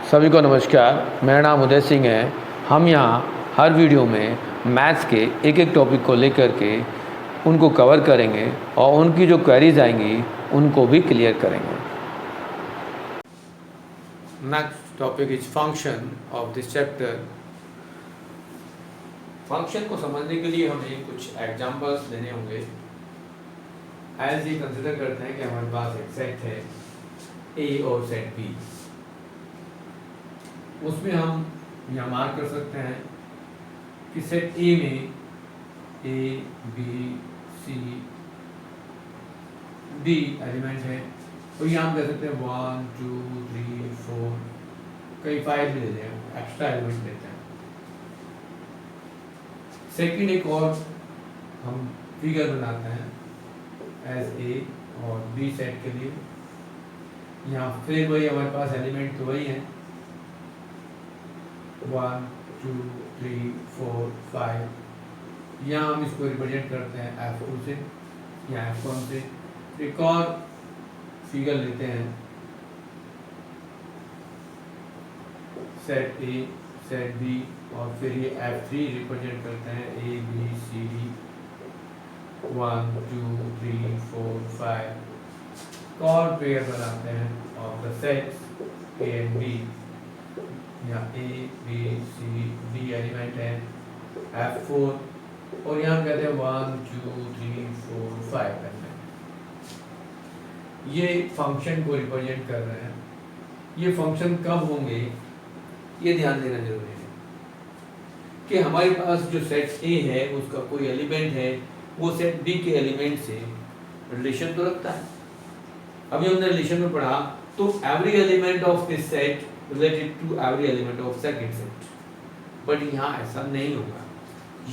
सभी को नमस्कार। मेरा नाम उदय सिंह है। हम यहाँ हर वीडियो में मैथ्स के एक एक टॉपिक को लेकर के उनको कवर करेंगे और उनकी जो क्वेरीज आएंगी उनको भी क्लियर करेंगे। Next topic is function of this chapter. Function को समझने के लिए हमें कुछ एग्जांपल्स देने होंगे। एज ये कंसिडर करते हैं कि हमारे पास एक सेट है ए और सेट बी। उसमें हम यहाँ मार्क कर सकते हैं कि सेट ए में a b c d element है और यहाँ हम कह सकते हैं 1 2 3 4 कई 5 भी लेते हैं, एक्स्ट्रा एलिमेंट लेते हैं। सेकंड एक और हम फिगर बनाते हैं एज ए और बी सेट के लिए। यहाँ फिर वही हमारे पास एलिमेंट तो वही है 1 2 3 4 5। यहाँ हम इसको रिप्रेजेंट करते हैं F2 से या F1 से। एक और फिगर लेते हैं सेट ए सेट बी और फिर ये F3 रिप्रेजेंट करते हैं A B C D 1 2 3 4 5। और पेयर बनाते हैं of the sets A and B। यहाँ A B C D element है F4 और यहाँ कहते हैं 1 2 3 4 5 एलिमेंट। ये फंक्शन को रिप्रेजेंट कर रहे हैं। ये फंक्शन कब होंगे ये ध्यान देना जरूरी है कि हमारे पास जो सेट A है उसका कोई एलिमेंट है वो सेट B के एलिमेंट से रिलेशन तो रखता है। अभी हमने रिलेशन में पढ़ा तो every element of this set related to every element of second set, but यहाँ ऐसा नहीं होगा।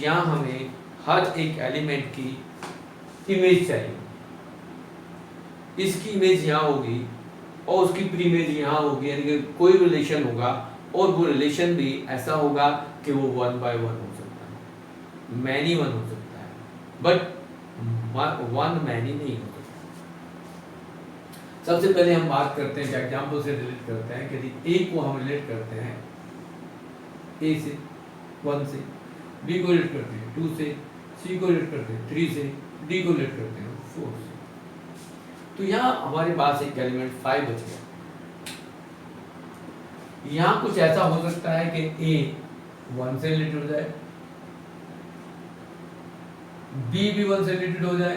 यहाँ हमें हर एक एलिमेंट की इमेज चाहिए। इसकी इमेज यहाँ होगी और उसकी प्री इमेज यहाँ होगी, यानी कि कोई रिलेशन होगा और वो रिलेशन भी ऐसा होगा कि वो 1 by 1 हो सकता है, मैनी 1 हो सकता है, बट 1 मैनी नहीं हो सकता। सबसे पहले हम बात करते हैं कि एग्जाम्पल से रिलेट करते हैं कि यदि ए को हम रिलेट करते हैं ए से 1 से, बी को रिलेट करते हैं 2 से, सी को रिलेट करते हैं 3 से, डी को रिलेट करते हैं 4 से, तो यहाँ हमारे पास एक एलिमेंट 5 बच गया। यहाँ कुछ ऐसा हो सकता है कि ए 1 से रिलेटेड हो जाए, बी भी 1 से रिलेटेड हो जाए,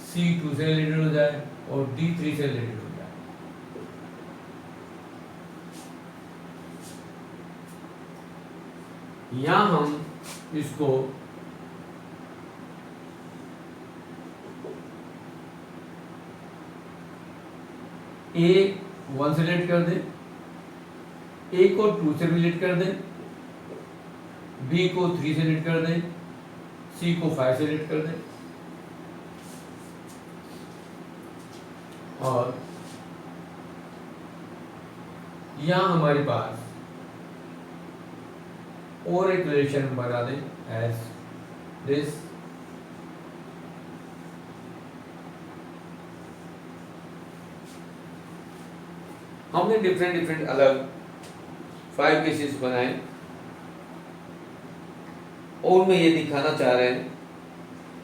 सी 2 से रिलेटेड हो जाए और डी 3 से रिलेटेड हो जाए। यहां हम इसको ए 1 से रिलेट कर दें, ए को 2 से रिलेट कर दें, बी को 3 से रिलेट कर दें, सी को 5 से रिलेट कर दें और यहां हमारे पास और एक रिलेशन बना दें एज दिस। हमने डिफरेंट अलग 5 केसेस बनाए और मैं ये दिखाना चाह रहे हैं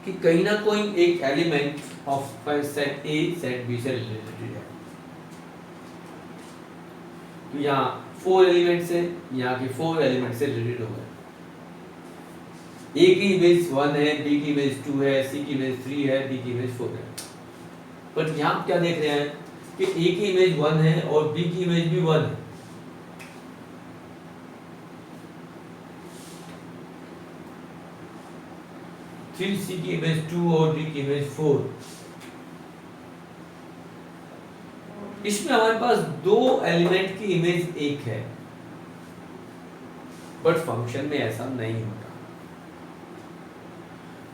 कि कहीं ना कोई एक element of set a set b से रिलेटेड है। तो यहाँ 4 एलिमेंट से, यहाँ के 4 एलिमेंट से रिलेटेड हो गए। ए की इमेज 1 है, बी की इमेज 2 है, सी की इमेज 3 है, डी की इमेज 4 है। बट यहाँ क्या देख रहे हैं कि ए की इमेज 1 है और बी की इमेज भी 1 है। फिर सी की इमेज 2 और डी की इमेज 4। इसमें हमारे पास 2 एलिमेंट की इमेज 1 है, बट फंक्शन में ऐसा नहीं होता।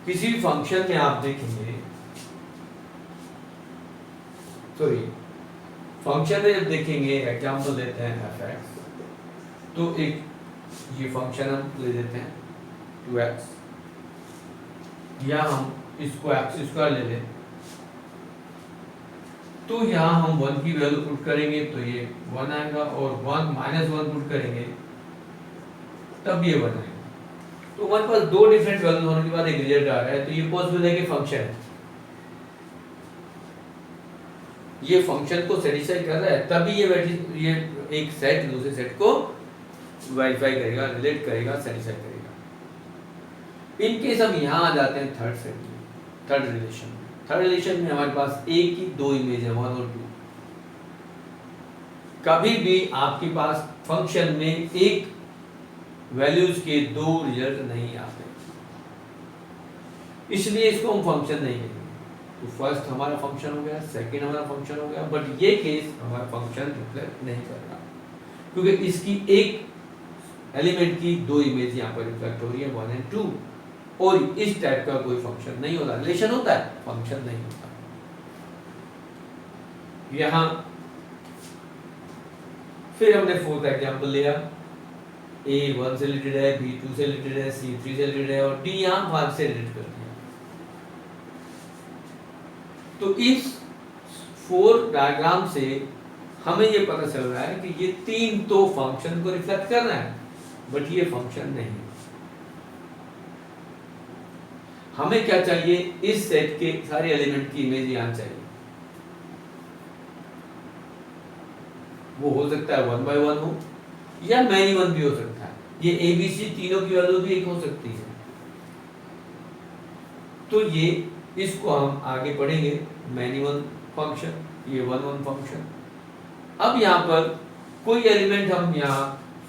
किसी भी फंक्शन में आप देखेंगे, सॉरी फंक्शन में जब देखेंगे, एग्जांपल देते हैं fx, तो एक ये फंक्शन हम ले लेते हैं 2x, या हम इसको x² ले लें तो यहाँ हम 1 की वैल्यू पुट करेंगे तो ये 1 आएगा, और 1 -1 पुट करेंगे तब ये 1 आएगा। तो हमारे पास दो डिफरेंट वैल्यू होने के बाद एक रिजल्ट आ रहा है, तो ये पॉसिबल है कि फंक्शन है, ये फंक्शन को सेटिस्फाई कर रहा है, तभी ये एक सेट दूसरे सेट को वेरीफाई करेगा, रिलेट करेगा, सेटिस्फाई करेगा। इन केस हम यहाँ आ जाते हैं थर्ड सेट में, थर्ड रिलेशन में। थर्ड रिलेशन में हमारे पास ए की दो इमेज है, 1 और 2। कभी भी आपके पास फंक्शन में एक वैल्यूज के दो रिजल्ट नहीं आते, इसलिए इसको हम फंक्शन नहीं कहेंगे। तो फर्स्ट हमारा फंक्शन हो गया, सेकंड हमारा फंक्शन हो गया, बट ये केस हमारा फंक्शन रिफ्लेक्ट नहीं कर रहा, क्योंकि इसकी एक एलिमेंट की दो इमेज यहाँ पर रिफ्लेक्ट हो रही है, 1 और 2, और इस टाइप का कोई फंक्शन नहीं होता। रिलेशन होता है, फंक्शन नहीं होता। यहाँ फिर हमने फोर्थ एग्जांपल लिया, A 1 से रिलेटेड है, B 2 से रिलेटेड है, C 3 से रिलेटेड है, और D यहाँ 5 से रिलेटेड कर दिया। तो इस 4 डायग्राम से हमें ये पता चल रहा है कि ये तीन तो फंक्शन को रिफ्लेक्ट कर रहा है, बट ये फंक्शन नहीं। हमें क्या चाहिए, इस सेट के सारे एलिमेंट की इमेज यहाँ चाहिए। वो हो सकता है 1 by 1 हो, या मैनी 1 भी हो सकता है। ये ABC तीनों की वैल्यू भी एक हो सकती है। तो ये इसको हम आगे पढ़ेंगे, मैनी 1 फंक्शन, ये 1 1 फंक्शन। अब यहाँ पर कोई एलिमेंट हम यहाँ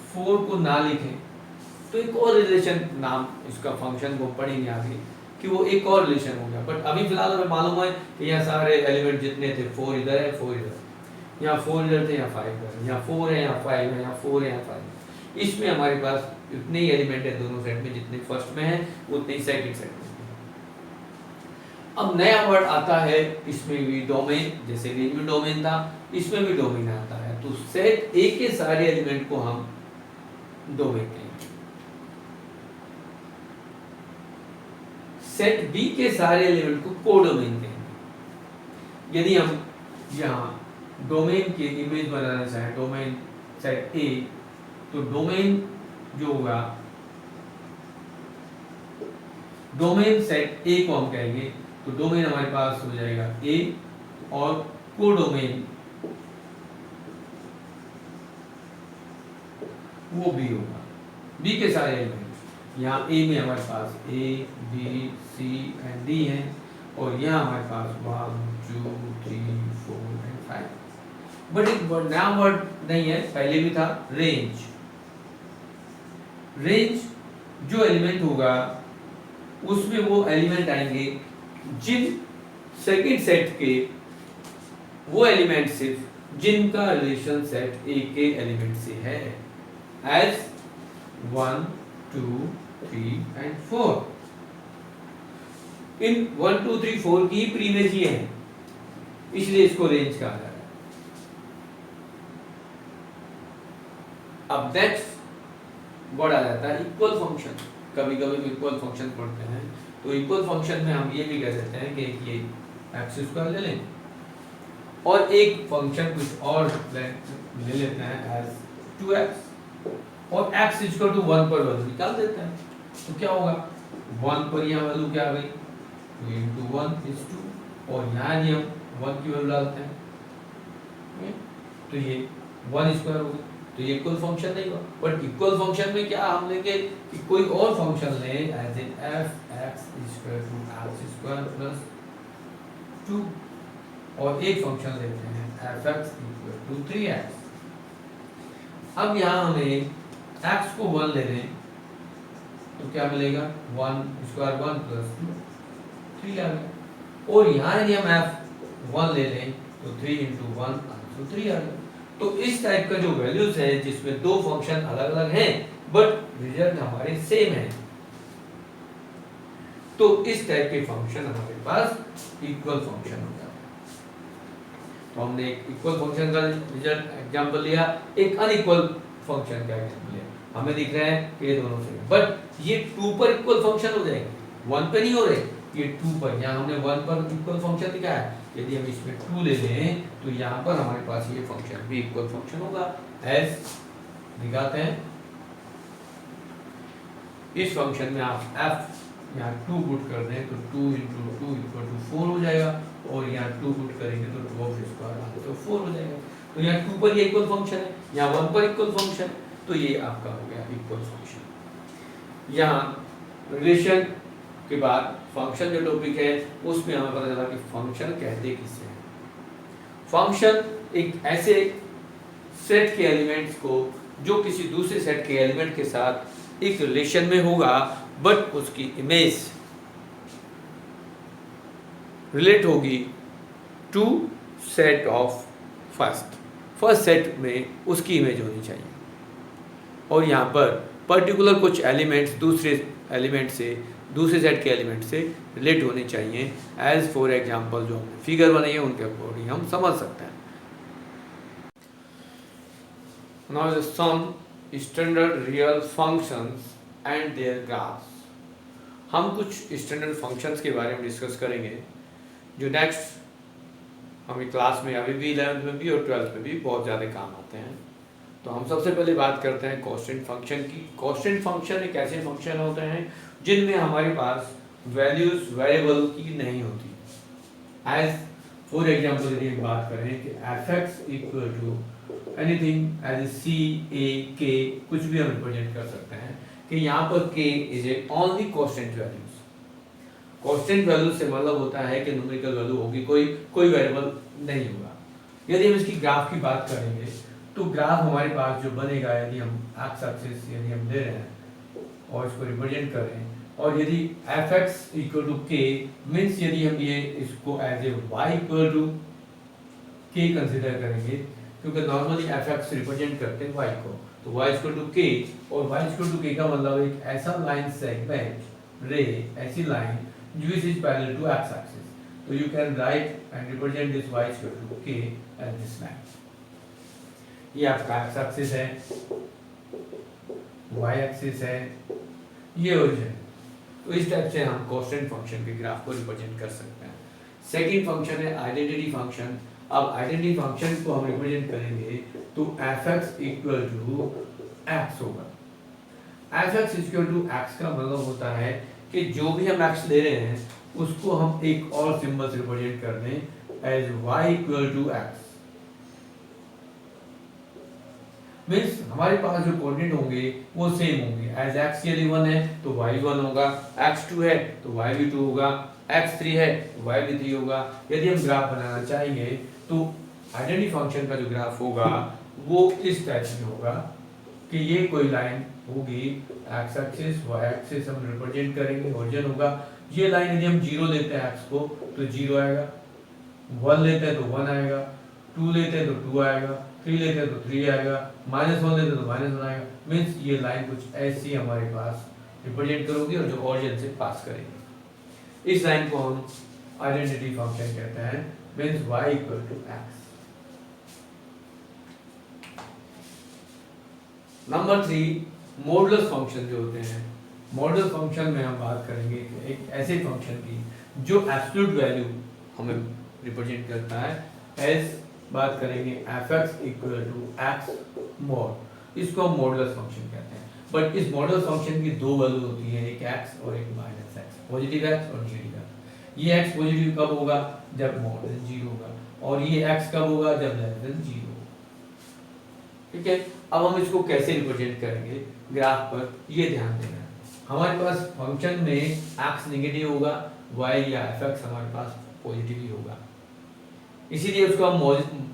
4 को ना लिखें तो एक और रिलेशन नाम इसका फंक्शन को पढ़ेंगे आगे कि वो एक और रिलेशन हो गया। बट अभी फिलहाल हमें मालूम है कि यहाँ सारे एलिमेंट जितने थे, 4 इधर है, 4 इधर, यहाँ 4 इधर थे, यहाँ 5 इधर, यहाँ 4 है, यहाँ 5 है, यहाँ 4 है, यहाँ 5। इसमें हमारे पास उतने ही एलिमेंट है दोनों सेट में, जितने फर्स्ट में है उतने ही सेकंड सेट में। अब नया वर्ड आता है इसमें भी, डोमेन। जैसे रेंज में डोमेन था, इसमें भी डोमेन आता है। तो सेट ए के सारे एलिमेंट को हम डोमेन कहेंगे, सेट बी के सारे एलिमेंट को कोडोमेन कहेंगे। यदि हम यहाँ डोमेन के इमेज बनाना चाहें, डोमेन सेट ए, तो डोमेन जो होगा, डोमेन सेट ए को हम कहेंगे, तो डोमेन हमारे पास हो जाएगा ए, और कोडोमेन वो बी होगा, बी के सारे एलिमेंट। यहाँ ए में हमारे पास ए, बी, सी एंड डी है, और यहाँ हमारे पास 1 2 3 4 एंड 5। बट एक नया वर्ड नहीं है, पहले भी था, रेंज। रेंज जो एलिमेंट होगा उसमें वो एलिमेंट आएंगे जिन सेकंड सेट के वो एलिमेंट सिर्फ जिनका रिलेशन सेट ए के एलिमेंट से है, एज 1 2 3 एंड 4। इन 1 2 3 4 की प्रीमेज ये है, इसलिए इसको रेंज कहा जा रहा है। अब नेक्स्ट वर्ड आ जाता है इक्वल फंक्शन। कभी कभी इक्वल फंक्शन पढ़ते हैं, तो इक्वल फंक्शन में हम ये भी कह सकते हैं कि ये एक्स स्क्वायर ले लें और एक फंक्शन कुछ और ले लेते हैं एज 2x, और x इक्वल टू 1 पर वैल्यू निकाल देते हैं। तो क्या होगा, 1 पर यहाँ वैल्यू क्या आ गई, 2 into 1 is 2, और यहाँ यदि हम 1 की वैल्यू डालते हैं तो ये 1 स्क्वायर होगा। तो ये इक्वल फंक्शन नहीं हुआ। बट इक्वल फंक्शन में क्या हम लेंगे कि कोई और फंक्शन लें, as in f(x) equal to x square plus 2, और एक फंक्शन लेते हैं f(x) इक्वल टू 3x। अब यहाँ हमें x को 1 ले लें तो क्या मिलेगा, 1 स्क्वायर 1 प्लस 2 3 आ गया, और यहाँ यदि हम f(1) ले लें तो 3 into 1 तो 3 आ गया। तो इस टाइप का जो वैल्यूज है जिसमें दो फंक्शन अलग अलग हैं बट रिजल्ट हमारे सेम है, तो इस टाइप के फंक्शन हमारे पास इक्वल फंक्शन हो जाता है। तो हमने एक इक्वल फंक्शन का रिजल्ट एग्जांपल लिया, एक अनइक्वल फंक्शन का एग्जांपल लिया। हमें दिख रहा है कि ये दोनों सेम, बट ये 2 पर इक्वल फंक्शन हो जाएंगे, 1 पे नहीं हो रहे, ये 2 पर। यहाँ हमने 1 पर इक्वल फंक्शन दिखाया है, यदि हम इसमें 2 ले लें तो यहाँ पर हमारे पास ये फंक्शन भी इक्वल फंक्शन होगा। एज दिखाते हैं, इस फंक्शन में आप f यहाँ 2 पुट कर दें तो 2 × 2 = 4 हो जाएगा, और यहाँ 2 पुट करेंगे तो 2 आगे तो 4 हो जाएगा। तो यहाँ 2 पर ये इक्वल फंक्शन है, यहाँ 1 पर इक्वल फंक्शन, तो ये आपका हो गया इक्वल फंक्शन। यहाँ रिलेशन के बाद फंक्शन जो टॉपिक है उसमें हमें पता चला कि फंक्शन कहते किसे हैं। फंक्शन एक ऐसे सेट के एलिमेंट्स को जो किसी दूसरे सेट के एलिमेंट के साथ एक रिलेशन में होगा, बट उसकी इमेज रिलेट होगी to set of first set में उसकी इमेज होनी चाहिए, और यहाँ पर पर्टिकुलर कुछ एलिमेंट्स दूसरे एलिमेंट से, दूसरे सेट के एलिमेंट से रिलेट होने चाहिए। एज फॉर एग्जांपल जो हमने फिगर बनाई है उनके अकॉर्डिंग हम समझ सकते हैं। Now the some standard real functions and their graphs. हम कुछ स्टैंडर्ड फंक्शंस के बारे में डिस्कस करेंगे जो नेक्स्ट हमें क्लास में अभी भी 11th में भी और 12th में भी बहुत ज़्यादा काम आते हैं। तो हम सबसे पहले बात करते हैं कांस्टेंट फंक्शन की। कांस्टेंट फंक्शन एक ऐसे फंक्शन होते हैं जिनमें हमारे पास वैल्यूज वेरिएबल की नहीं होती। एज फॉर एग्जांपल यदि हम बात करें कि f(x) = anything as c a k, कुछ भी हम रिप्रेजेंट कर सकते हैं कि यहाँ पर k is A only constant values. Constant value से मतलब होता है कि न्यूमेरिकल वैल्यू होगी, कोई वेरिएबल नहीं होगा। यदि हम इसकी ग्राफ की बात करेंगे तो ग्राफ हमारे पास जो बनेगा, यदि हम एक्स एक्सिस यदि हम ले रहे हैं और इसको रिप्रेजेंट करें, और यदि f(x) = k मीन्स यदि हम ये इसको as a y = k consider करेंगे, क्योंकि नॉर्मली f(x) रिप्रेजेंट करते हैं y को, तो y = k, और y = k का मतलब एक ऐसा लाइन सेगमेंट रे, ऐसी line which is parallel to x axis, so you can write and represent this y = k as this line। ये आपका x axis है, y axis है, ये ओरिजिन। तो इस टाइप से हम कांस्टेंट फंक्शन के ग्राफ को रिप्रेजेंट कर सकते हैं। सेकंड फंक्शन है आइडेंटिटी फंक्शन। अब आइडेंटिटी फंक्शन को हम रिप्रेजेंट करेंगे तो f(x) = x होगा। f(x) = x का मतलब होता है कि जो भी हम x ले रहे हैं उसको हम एक और सिंबल से रिप्रेजेंट कर दें एज y = x। मीन्स हमारे पास जो कोऑर्डिनेट होंगे वो सेम होंगे। एज x यदि 1 है तो y 1 होगा, x 2 है तो y भी 2 होगा, x 3 है तो y भी 3 होगा। यदि हम ग्राफ बनाना चाहेंगे तो आइडेंटिटी फंक्शन का जो ग्राफ होगा वो इस टाइप में होगा कि ये कोई लाइन होगी, x एक्सिस y एक्सिस हम रिप्रेजेंट करेंगे, ओरिजिन होगा। ये लाइन यदि हम 0 लेते हैं x को तो 0 आएगा, 1 लेते हैं तो 1 आएगा, 2 लेते हैं तो 2 आएगा, 3 लेते हैं तो 3 आएगा, -1 लेते हैं तो -1 आएगा। मीन्स ये लाइन कुछ ऐसी हमारे पास रिप्रेजेंट करोगी और जो ओरिजिन से पास करेगी। इस लाइन को हम आइडेंटिटी फंक्शन कहते हैं, means y = x। Number 3 modulus function जो होते हैं। मॉडुलस फंक्शन में हम बात करेंगे कि एक ऐसे फंक्शन की जो एब्सोल्यूट वैल्यू हमें रिप्रेजेंट करता है। एज बात करेंगे f(x) = x mod, इसको हम मॉडुलस फंक्शन कहते हैं। बट इस मॉडुलस फंक्शन की दो वैल्यू होती है, एक x और एक -x, पॉजिटिव x और नेगेटिव x। ये x पॉजिटिव कब होगा? जब मोर देन 0 होगा, और ये x कब होगा? जब लेस देन 0 होगा। ठीक है, अब हम इसको कैसे रिप्रेजेंट करेंगे ग्राफ पर, ये ध्यान देना है। हमारे पास फंक्शन में x नेगेटिव होगा, y या f(x) हमारे पास पॉजिटिव ही होगा, इसीलिए उसको हम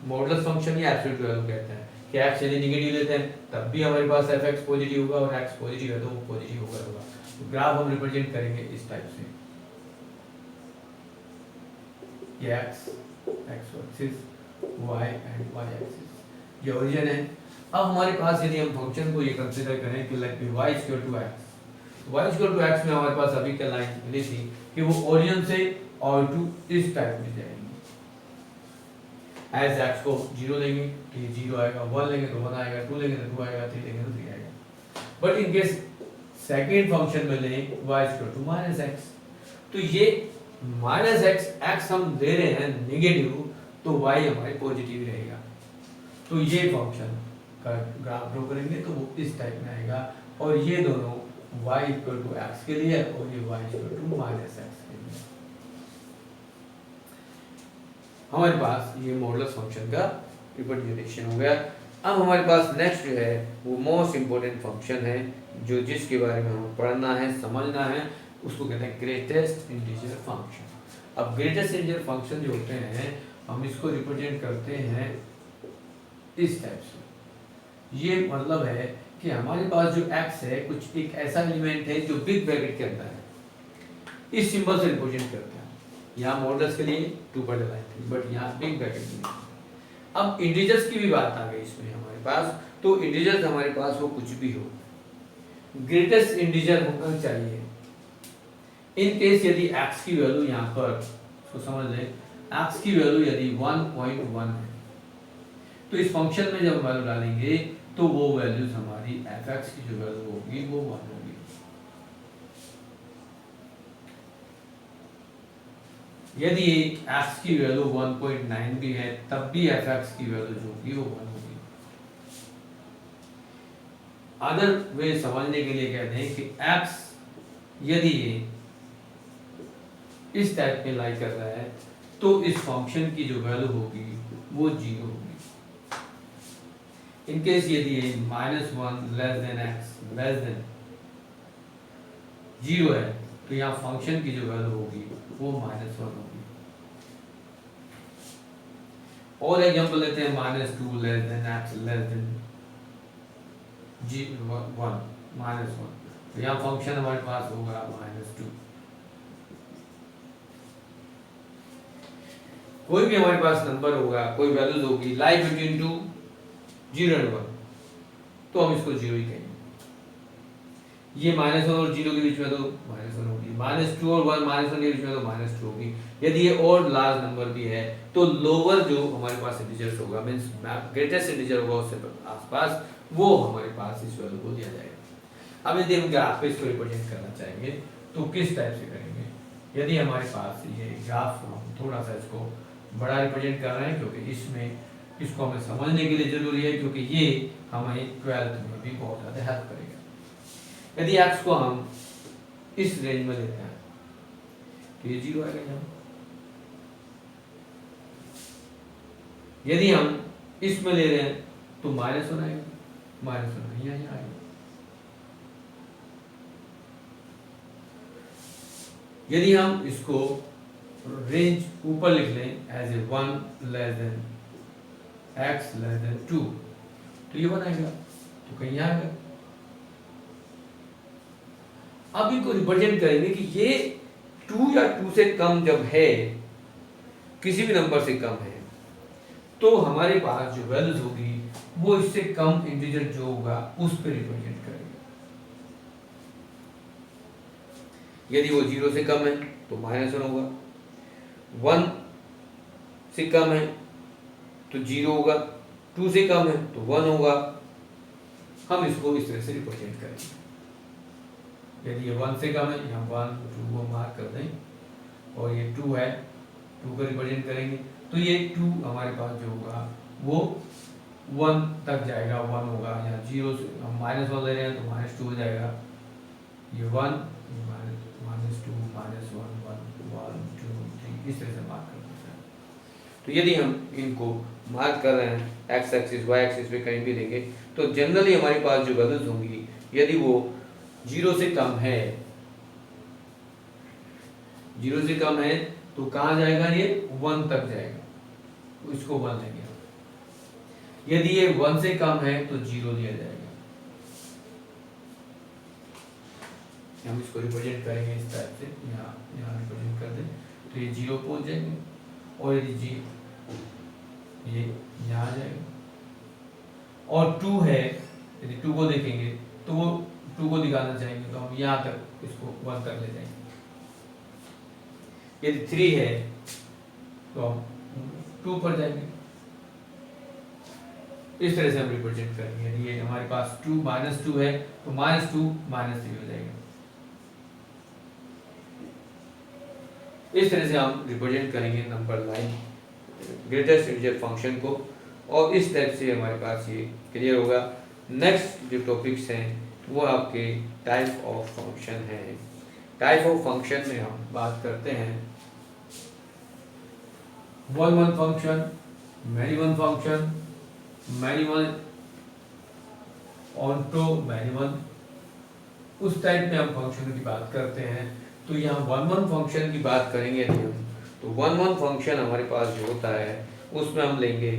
मॉडुलस फंक्शन या एब्सोल्यूट वैल्यू कहते हैं कि x यदि नेगेटिव लेते हैं तब भी हमारे पास f(x) पॉजिटिव होगा, और x पॉजिटिव है तो वो पॉजिटिव होगा। तो ग्राफ हम रिप्रेजेंट करेंगे इस टाइप से, ये x axis, y and y axis, ये ओरिजिन है। अब हमारे पास यदि हम फंक्शन को ये कंसीडर करें कि like y = x, y = x में हमारे पास अभी क्या लाइन मिली थी कि वो ओरिजिन से और टू इस टाइप में जाएगी। एज x को 0 लेंगे तो ये 0 आएगा, 1 लेंगे तो 1 आएगा, 2 लेंगे तो 2 आएगा, 3 लेंगे तो 3 आएगा। But in case second function में लें y = -x, तो ये माइनस एक्स, एक्स हम ले रहे हैं नेगेटिव, तो वाई हमारे पॉजिटिव रहेगा। तो ये फंक्शन का ग्राफ ड्रॉ करेंगे तो वो इस टाइप में आएगा, और ये दोनों y इक्वल टू एक्स के लिए और ये y equal to minus x के लिए। हमारे पास ये मॉडुलस फंक्शन का रिप्रेजेंटेशन हो गया। अब हमारे पास नेक्स्ट जो है वो मोस्ट इम्पोर्टेंट फंक्शन है, जो जिसके बारे में हमें पढ़ना है, समझना है, उसको कहते हैं ग्रेटेस्ट इंटीजर फंक्शन। अब ग्रेटेस्ट इंटीजर फंक्शन जो होते हैं, हम इसको रिप्रेजेंट करते हैं इस टाइप से। ये मतलब है कि हमारे पास जो x है कुछ एक ऐसा एलिमेंट है जो बिग ब्रैकेट के अंदर है, इस सिंबल से रिप्रेजेंट करते हैं। यहाँ मॉडल्स के लिए 2 पर लगाए थे, बट यहाँ बिग ब्रैकेट में। अब इंटीजर्स की भी बात आ गई इसमें हमारे पास, तो इंटीजर्स हमारे पास वो कुछ भी हो, ग्रेटेस्ट इंटीजर होना चाहिए। इन केस यदि x की वैल्यू यहाँ पर, इसको समझ लें, x की वैल्यू यदि 1.1 है, तो इस फंक्शन में जब वैल्यू डालेंगे तो वो वैल्यूज हमारी fx की जो वैल्यू होगी वो 1 होगी। यदि x की वैल्यू 1.9 भी है तब भी fx की वैल्यू जो होगी वो 1 होगी। अदर वे समझने के लिए कहते हैं कि x यदि ये इस टाइप में लाई कर रहा है तो इस फंक्शन की जो वैल्यू होगी वो 0 होगी। इन केस यदि ये -1 less than x less then 0 है तो यहाँ फंक्शन की जो वैल्यू होगी वो -1 होगी। और एग्जांपल लेते हैं -2 less than x less then 1 -1, तो यहाँ फंक्शन हमारे पास होगा -2। कोई भी हमारे पास नंबर होगा, कोई वैल्यूज होगी लाई बिटवीन 2 0 और 1, तो हम इसको 0 ही कहेंगे। ये -1 और 0 के बीच में तो -1 होगी, -2 और 1 -1 के बीच में तो -2 होगी। यदि ये और लार्ज नंबर भी है तो लोअर जो हमारे पास इंटीजर्स होगा, मींस ग्रेटेस्ट इंटीजर होगा उससे आसपास, वो हमारे पास इस वैल्यू को दिया जाएगा। अब यदि हम ग्राफ पे इसको रिप्रेजेंट करना चाहेंगे तो किस टाइप से करेंगे? यदि हमारे पास ये ग्राफ, हम थोड़ा सा इसको बड़ा रिप्रेजेंट कर रहे हैं क्योंकि इसमें इसको हमें समझने के लिए जरूरी है, क्योंकि ये हमें 12th में भी बहुत ज़्यादा हेल्प करेगा। यदि x को हम इस रेंज में लेते हैं तो ये 0 आएगा यहाँ। यदि हम इसमें ले रहे हैं तो -1 आएगा, -1 यहाँ आएगा। यदि हम इसको रेंज ऊपर लिख लें as a 1 less than x less than 2, तो ये 1 आएगा, तो कहीं आएगा। अब इनको रिप्रेजेंट करेंगे कि ये 2 या 2 से कम जब है, किसी भी नंबर से कम है, तो हमारे पास जो वैल्यूज होगी वो इससे कम इंटीजर जो होगा उस पर रिप्रेजेंट करेंगे। यदि वो 0 से कम है तो -1 होगा, 1 से कम है तो 0 होगा, 2 से कम है तो 1 होगा। हम इसको इस तरह से रिप्रेजेंट करेंगे। यदि ये 1 से कम है, यहाँ 1 2 को मार्क कर दें, और ये 2 है, 2 को रिप्रेजेंट करेंगे, तो ये 2 हमारे पास जो होगा वो 1 तक जाएगा, 1 होगा। यहाँ 0 से हम -1 ले रहे हैं तो -2 हो जाएगा, ये 1 -2 -1 1 2 3 इस तरह से मार्क कर देते हैं। तो यदि हम इनको मार्क कर रहे हैं x एक्सिस y एक्सिस पे कहीं भी लेंगे, तो जनरली हमारे पास जो वैल्यूज होंगी, यदि वो 0 से कम है, 0 से कम है तो कहाँ जाएगा? ये 1 तक जाएगा, तो इसको 1 लेंगे। यदि ये 1 से कम है तो 0 लिया जाएगा। हम इसको रिप्रेजेंट करेंगे इस टाइप से, यहाँ रिप्रेजेंट कर दें तो ये 0 पहुंच जाएंगे, और यदि ये यहाँ आ जाएगा। और 2 है, यदि 2 को देखेंगे तो वो 2 को दिखाना चाहेंगे तो हम यहाँ तक इसको 1 तक ले जाएंगे। यदि 3 है तो हम 2 पर जाएंगे। इस तरह से हम रिप्रेजेंट करेंगे। यदि ये हमारे पास 2 -2 है तो -2 -3 हो जाएगा। इस तरह से हम रिप्रेजेंट करेंगे number line greatest integer function को, और इस टाइप से हमारे पास ये क्लियर होगा। नेक्स्ट जो टॉपिक्स हैं वो आपके टाइप ऑफ फंक्शन हैं। टाइप ऑफ फंक्शन में हम बात करते हैं one function, many one function, many one onto many one, उस टाइप में हम फंक्शन की बात करते हैं। तो यहाँ वन फंक्शन की बात करेंगे यदि हम, तो वन फंक्शन हमारे पास जो होता है उसमें हम लेंगे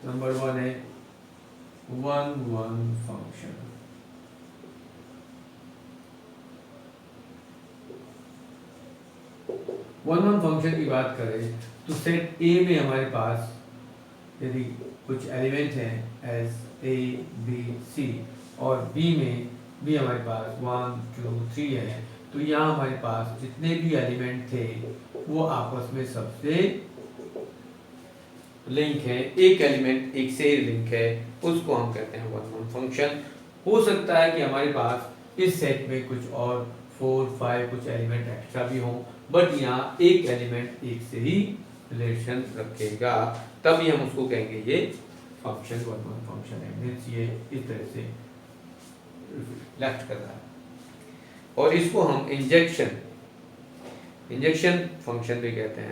नंबर 1 है वन फंक्शन। वन फंक्शन की बात करें तो सेट ए में हमारे पास यदि कुछ एलिमेंट हैं एज ए बी सी, और बी में भी हमारे पास 1 2 3 है, तो यहाँ हमारे पास जितने भी एलिमेंट थे वो आपस में सबसे लिंक है, एक एलिमेंट एक से लिंक है, उसको हम कहते हैं वन फंक्शन। हो सकता है कि हमारे पास इस सेट में कुछ और 4 5 कुछ एलिमेंट एक्स्ट्रा भी हों, बट यहाँ एक एलिमेंट एक से ही रिलेशन रखेगा, तभी हम उसको कहेंगे ये फंक्शन वन फंक्शन है। मीन्स ये इस तरह से लेफ्ट कर रहा है, और इसको हम इंजेक्शन फंक्शन भी कहते हैं।